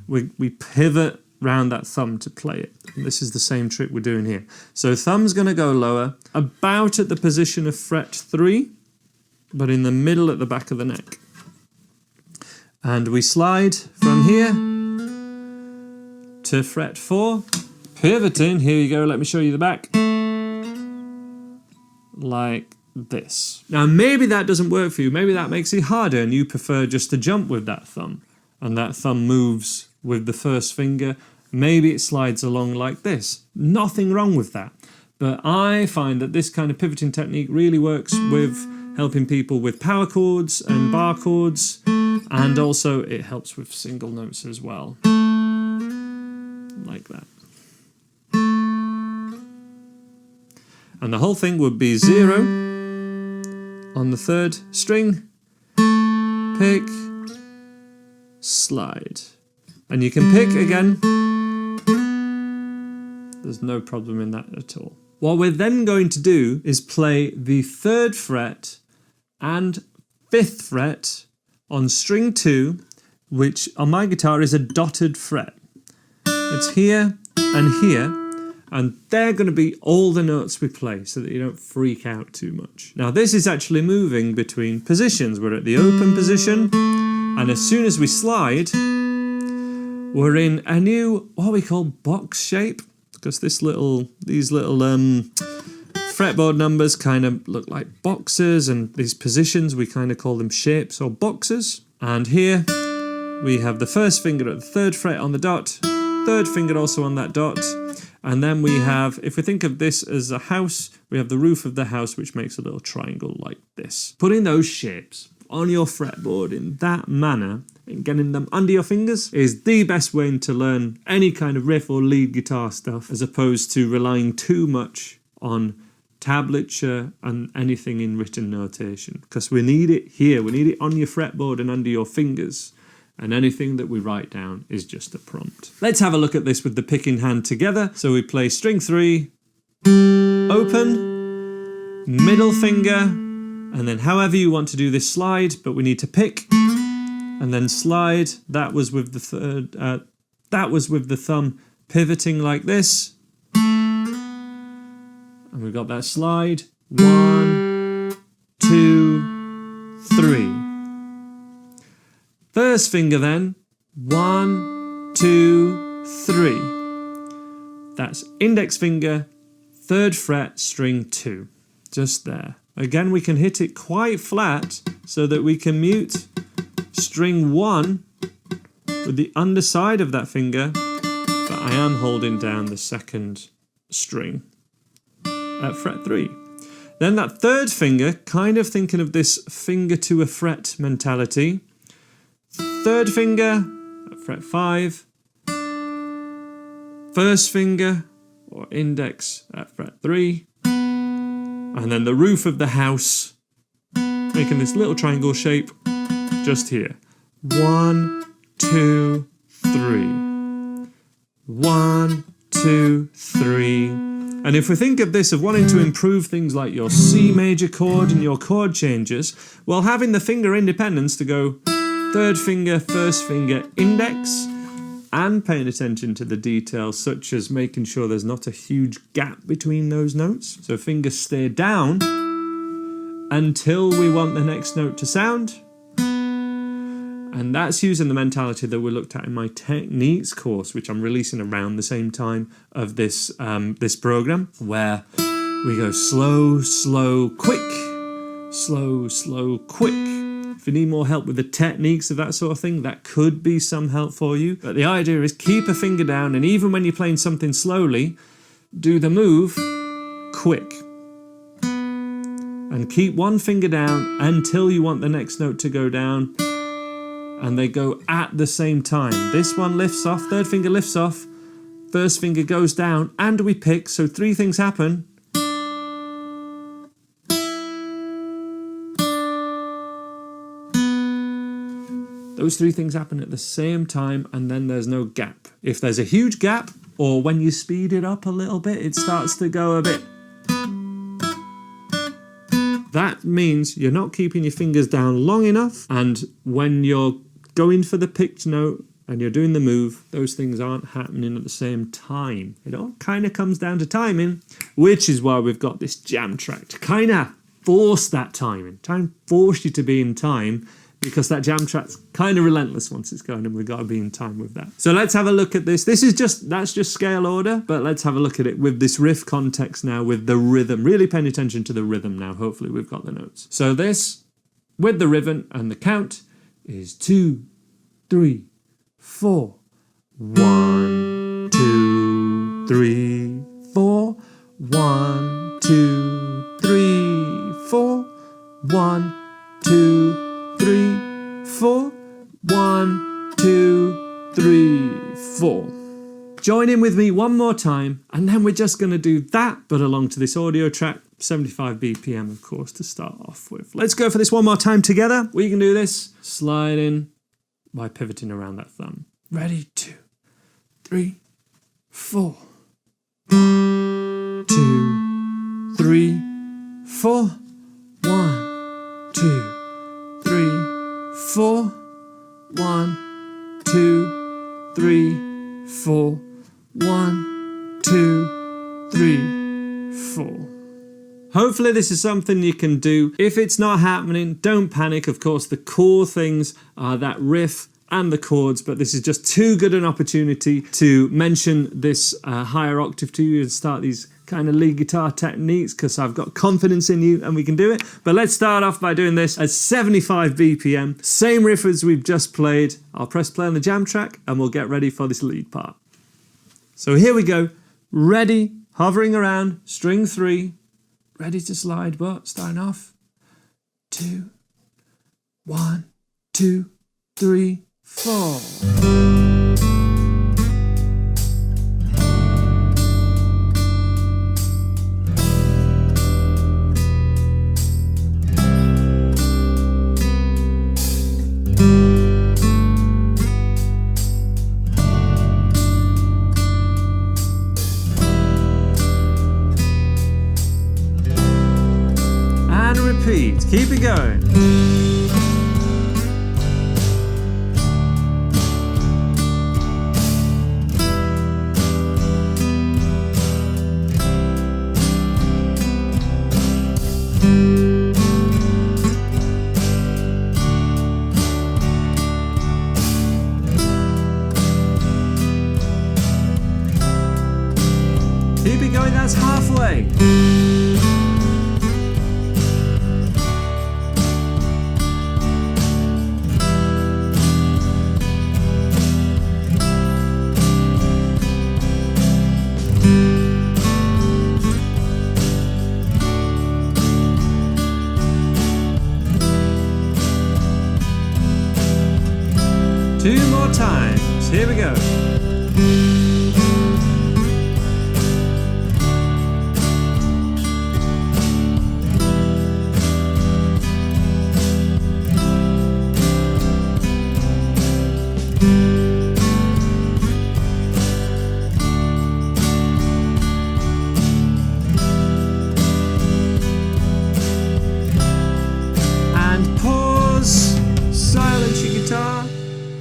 we pivot round that thumb to play it. And this is the same trick we're doing here. So thumb's going to go lower, about at the position of fret 3, but in the middle at the back of the neck. And we slide from here to fret 4, pivoting, here you go, let me show you the back, like this. Now maybe that doesn't work for you, maybe that makes it harder and you prefer just to jump with that thumb, and that thumb moves with the first finger, maybe it slides along like this. Nothing wrong with that, but I find that this kind of pivoting technique really works with helping people with power chords and bar chords, and also it helps with single notes as well, like that. And the whole thing would be 0 on the 3rd string, pick, slide. And you can pick again. There's no problem in that at all. What we're then going to do is play the 3rd fret and 5th fret on string 2, which on my guitar is a dotted fret. It's here and here, and they're going to be all the notes we play so that you don't freak out too much. Now this is actually moving between positions. We're at the open position, and as soon as we slide, we're in a new, what we call box shape, because these little fretboard numbers kind of look like boxes, and these positions, we kind of call them shapes or boxes. And here we have the first finger at the 3rd fret on the dot, 3rd finger also on that dot. And then we have, if we think of this as a house, we have the roof of the house, which makes a little triangle like this. Putting those shapes on your fretboard in that manner and getting them under your fingers is the best way to learn any kind of riff or lead guitar stuff, as opposed to relying too much on tablature and anything in written notation, because we need it here. We need it on your fretboard and under your fingers. And anything that we write down is just a prompt. Let's have a look at this with the pick in hand together. So we play string 3, open, middle finger, and then however you want to do this slide, but we need to pick and then slide. That was with the thumb pivoting like this. And we've got that slide. 1, 2, 3. First finger then, 1, 2, 3. That's index finger, 3rd fret, string 2. Just there. Again, we can hit it quite flat so that we can mute string 1 with the underside of that finger, but I am holding down the 2nd string at fret 3. Then that 3rd finger, kind of thinking of this finger to a fret mentality. 3rd finger at fret 5, 1st finger or index at fret 3, and then the roof of the house, making this little triangle shape just here. 1, 2, 3. 1, 2, 3. And if we think of this of wanting to improve things like your C major chord and your chord changes, well, having the finger independence to go 3rd finger, 1st finger, index, and paying attention to the details such as making sure there's not a huge gap between those notes. So fingers stay down until we want the next note to sound. And that's using the mentality that we looked at in my techniques course, which I'm releasing around the same time of this, this program, where we go slow, slow, quick, slow, slow, quick. If you need more help with the techniques of that sort of thing, that could be some help for you. But the idea is keep a finger down, and even when you're playing something slowly, do the move quick. And keep one finger down until you want the next note to go down, and they go at the same time. This one lifts off, 3rd finger lifts off, 1st finger goes down, and we pick, so 3 things happen. Those 3 things happen at the same time, and then there's no gap. If there's a huge gap, or when you speed it up a little bit, it starts to go a bit. That means you're not keeping your fingers down long enough, and when you're going for the picked note and you're doing the move, those things aren't happening at the same time. It all kind of comes down to timing, which is why we've got this jam track to kind of force that timing. Try and force you to be in time, because that jam track's kind of relentless once it's going, and we've got to be in time with that. So let's have a look at this. That's just scale order, but let's have a look at it with this riff context now, with the rhythm. Really paying attention to the rhythm now. Hopefully we've got the notes. So this, with the rhythm and the count, is 2, 3, 4. 1, 2, 3, 4. 1, 2, 3, 4. 1, 2, 3, 4. 1, 2, 3, 4. Join in with me one more time, and then we're just going to do that, but along to this audio track, 75 BPM, of course, to start off with. Let's go for this one more time together. We can do this. Slide in by pivoting around that thumb. Ready? 2, 3, 4. 1, 2, 3, 4. 1, 2, 3, 4. 1, 2, 3, 4. 1, 2, 3, 4. Hopefully this is something you can do. If it's not happening, don't panic. Of course, the core things are that riff and the chords, but this is just too good an opportunity to mention this higher octave to you and start these kind of lead guitar techniques because I've got confidence in you and we can do it. But let's start off by doing this at 75 BPM. Same riff as we've just played. I'll press play on the jam track and we'll get ready for this lead part. So here we go. Ready, hovering around, string 3, ready to slide, but starting off. 2, 1, 2, 3, 4. And repeat. Keep it going. Keep it going, that's halfway. Two more times, here we go. And pause, silence your guitar,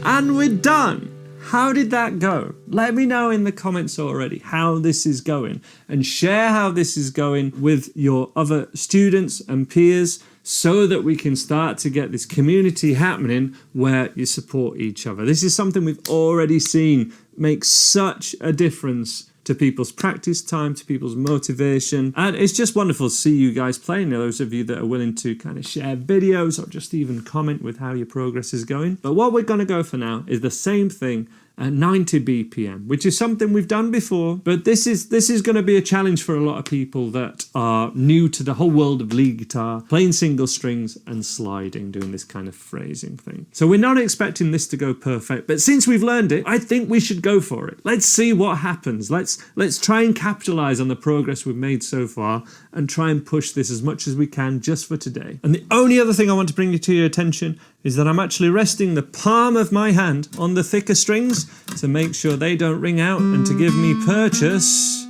and we're done. How did that go? Let me know in the comments already how this is going, and share how this is going with your other students and peers so that we can start to get this community happening where you support each other. This is something we've already seen make such a difference to people's practice time, to people's motivation. And it's just wonderful to see you guys playing. Those of you that are willing to kind of share videos or just even comment with how your progress is going. But what we're going to go for now is the same thing at 90 BPM, which is something we've done before, but this is going to be a challenge for a lot of people that are new to the whole world of lead guitar, playing single strings and sliding, doing this kind of phrasing thing. So we're not expecting this to go perfect, but since we've learned it, I think we should go for it. Let's see what happens. Let's try and capitalize on the progress we've made so far and try and push this as much as we can just for today. And the only other thing I want to bring to your attention is that I'm actually resting the palm of my hand on the thicker strings to make sure they don't ring out and to give me purchase.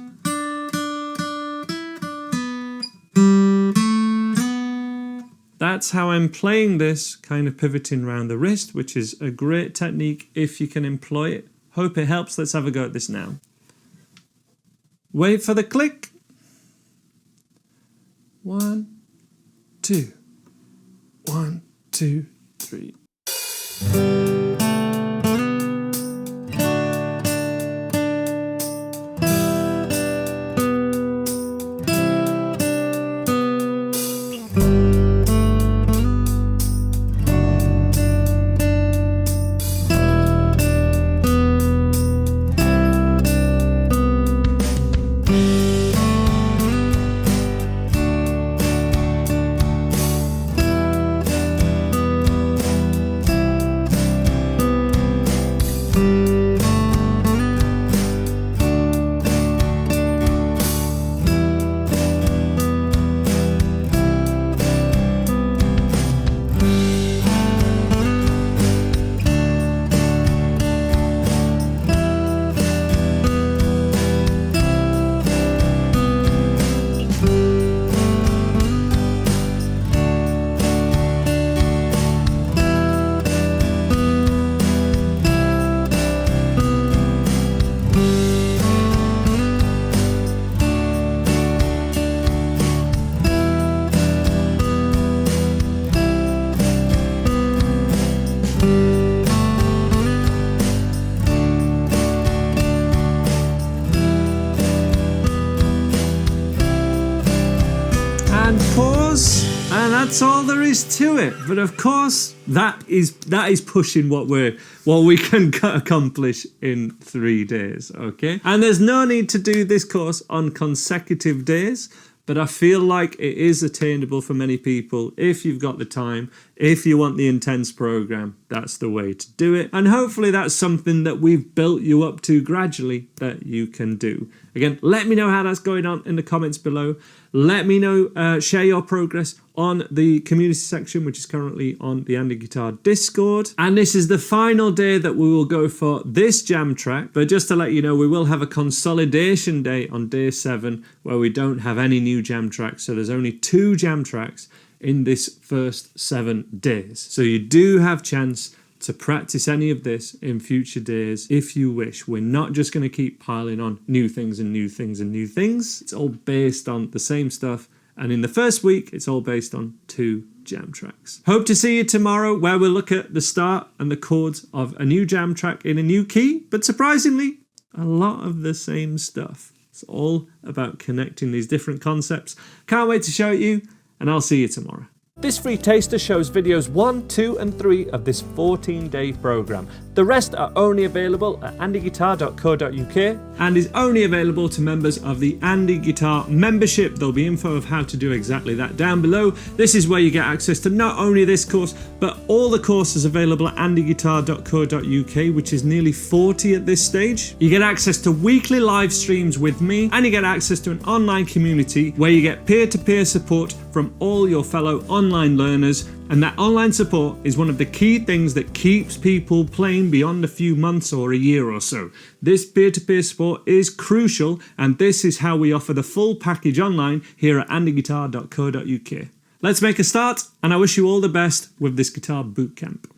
That's how I'm playing this, kind of pivoting around the wrist, which is a great technique if you can employ it. Hope it helps. Let's have a go at this now. Wait for the click. 1, 2. 1, 2, 3. that's all there is to it. But of course, that is pushing what we can accomplish in 3 days, okay? And there's no need to do this course on consecutive days, but I feel like it is attainable for many people if you've got the time. If you want the intense program, that's the way to do it. And hopefully that's something that we've built you up to gradually that you can do. Again, let me know how that's going on in the comments below. Let me know, share your progress on the community section, which is currently on the Andy Guitar Discord. And this is the final day that we will go for this jam track. But just to let you know, we will have a consolidation day on day 7 where we don't have any new jam tracks. So there's only 2 jam tracks in this first 7 days. So you do have chance to practice any of this in future days if you wish. We're not just going to keep piling on new things and new things and new things. It's all based on the same stuff. And in the first week, it's all based on 2 jam tracks. Hope to see you tomorrow where we'll look at the start and the chords of a new jam track in a new key. But surprisingly, a lot of the same stuff. It's all about connecting these different concepts. Can't wait to show it you, and I'll see you tomorrow. This free taster shows videos 1, 2 and 3 of this 14-day program. The rest are only available at andyguitar.co.uk and is only available to members of the Andy Guitar membership. There'll be info of how to do exactly that down below. This is where you get access to not only this course, but all the courses available at andyguitar.co.uk, which is nearly 40 at this stage. You get access to weekly live streams with me, and you get access to an online community where you get peer-to-peer support from all your fellow online learners, and that online support is one of the key things that keeps people playing beyond a few months or a year or so. This peer-to-peer support is crucial, and this is how we offer the full package online here at andyguitar.co.uk. Let's make a start, and I wish you all the best with this guitar bootcamp.